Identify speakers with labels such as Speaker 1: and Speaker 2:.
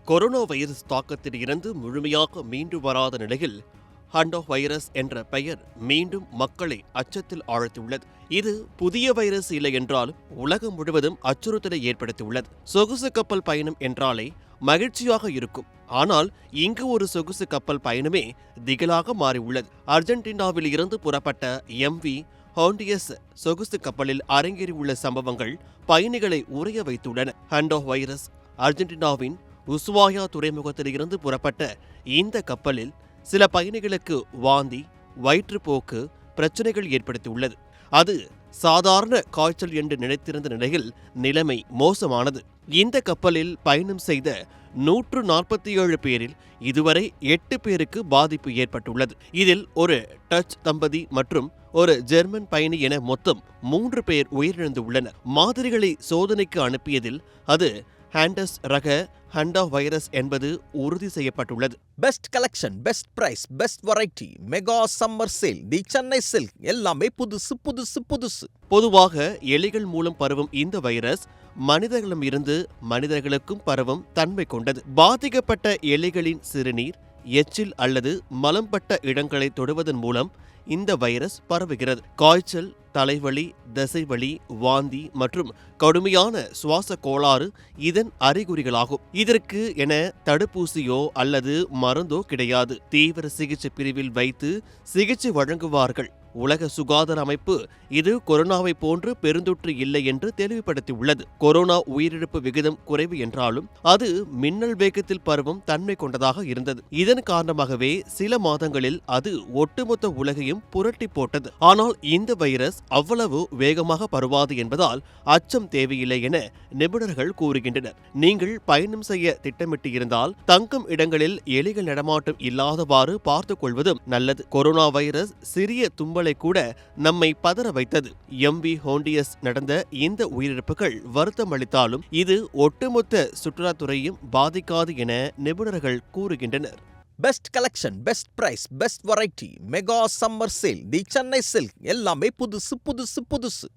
Speaker 1: Corona virus தாக்கத்தில் இருந்து முழுமையாக மீண்டு வராத நிலையில் ஹண்டோ வைரஸ் என்ற பெயர் மீண்டும் மக்களை அச்சத்தில் ஆழ்த்தியுள்ளது. இது புதிய வைரஸ் இல்லை என்றாலும் உலகம் முழுவதும் அச்சுறுத்தலை ஏற்படுத்தியுள்ளது. சொகுசு கப்பல் பயணம் என்றாலே மகிழ்ச்சியாக இருக்கும். ஆனால் இங்கு ஒரு சொகுசு கப்பல் பயணமே திகிலாக மாறியுள்ளது. அர்ஜென்டினாவில் இருந்து புறப்பட்ட MV ஹோண்டியஸ் சொகுசு கப்பலில் அரங்கேறியுள்ள சம்பவங்கள் பயணிகளை உறைய வைத்துள்ளன. ஹண்டோ வைரஸ் அர்ஜென்டினாவின் உஸ்வாயா துறைமுகத்தில் இருந்து புறப்பட்ட இந்த கப்பலில் சில பயணிகளுக்கு வாந்தி, வயிற்றுப்போக்கு பிரச்சனைகள் ஏற்படுத்தியுள்ளது. அது சாதாரண காய்ச்சல் என்று நினைத்திருந்த நிலையில் நிலைமை மோசமானது. இந்த கப்பலில் பயணம் செய்த 147 பேரில் இதுவரை 8 பேருக்கு பாதிப்பு ஏற்பட்டுள்ளது. இதில் ஒரு டச் தம்பதி மற்றும் ஒரு ஜெர்மன் பயணி என மொத்தம் 3 பேர் உயிரிழந்துள்ளனர். மாதிரிகளை சோதனைக்கு அனுப்பியதில் அது ஹாண்டஸ் ரக ஹண்டா வைரஸ் என்பது உறுதி செய்யப்பட்டுள்ளது.
Speaker 2: Best collection, best price, best variety, mega summer sale, the Chennai silk, எல்லாமே புதுசு புதுசு புதுசு.
Speaker 1: பொதுவாக எலிகள் மூலம் பரவும் இந்த வைரஸ் மனிதர்களிடம் இருந்து மனிதர்களுக்கும் பரவும் தன்மை கொண்டது. பாதிக்கப்பட்ட எலிகளின் சிறுநீர், எச்சில் அல்லது மலம்பட்ட இடங்களை தொடுவதன் மூலம் இந்த வைரஸ் பரவுகிறது. காய்ச்சல், தலைவலி, தசைவலி, வாந்தி மற்றும் கடுமையான சுவாச கோளாறு இதன் அறிகுறிகளாகும். இதற்கு என தடுப்பூசியோ அல்லது மருந்தோ கிடையாது. தீவிர சிகிச்சை பிரிவில் வைத்து சிகிச்சை வழங்குவார்கள். உலக சுகாதார அமைப்பு இது கொரோனாவை போன்று பெருந்தொற்று இல்லை என்று தெளிவுபடுத்தியுள்ளது. கொரோனா உயிரிழப்பு விகிதம் குறைவு என்றாலும் அது மின்னல் வேகத்தில் பரவும் தன்மை கொண்டதாக இருந்தது. இதன் காரணமாகவே சில மாதங்களில் அது ஒட்டுமொத்த உலகையும் புரட்டி போட்டது. ஆனால் இந்த வைரஸ் அவ்வளவு வேகமாக பரவாது என்பதால் அச்சம் தேவையில்லை என நிபுணர்கள் கூறுகின்றனர். நீங்கள் பயணம் செய்ய திட்டமிட்டு இருந்தால் தங்கும் இடங்களில் எலிகள் நடமாட்டம் இல்லாதவாறு பார்த்துக் கொள்வதும் நல்லது. கொரோனா வைரஸ் சிறிய தும்பலை கூட நம்மை பதற வைத்தது. MV ஹோண்டியஸ் நடந்த இந்த உயிரிழப்புகள் வருத்தம் அளித்தாலும் இது ஒட்டுமொத்த சுற்றுலாத்துறையும் பாதிக்காது என நிபுணர்கள் கூறுகின்றனர்.
Speaker 2: Best collection, best price, best variety, mega summer sale, the Chennai silk, எல்லாமே புதுசு புதுசு புதுசு.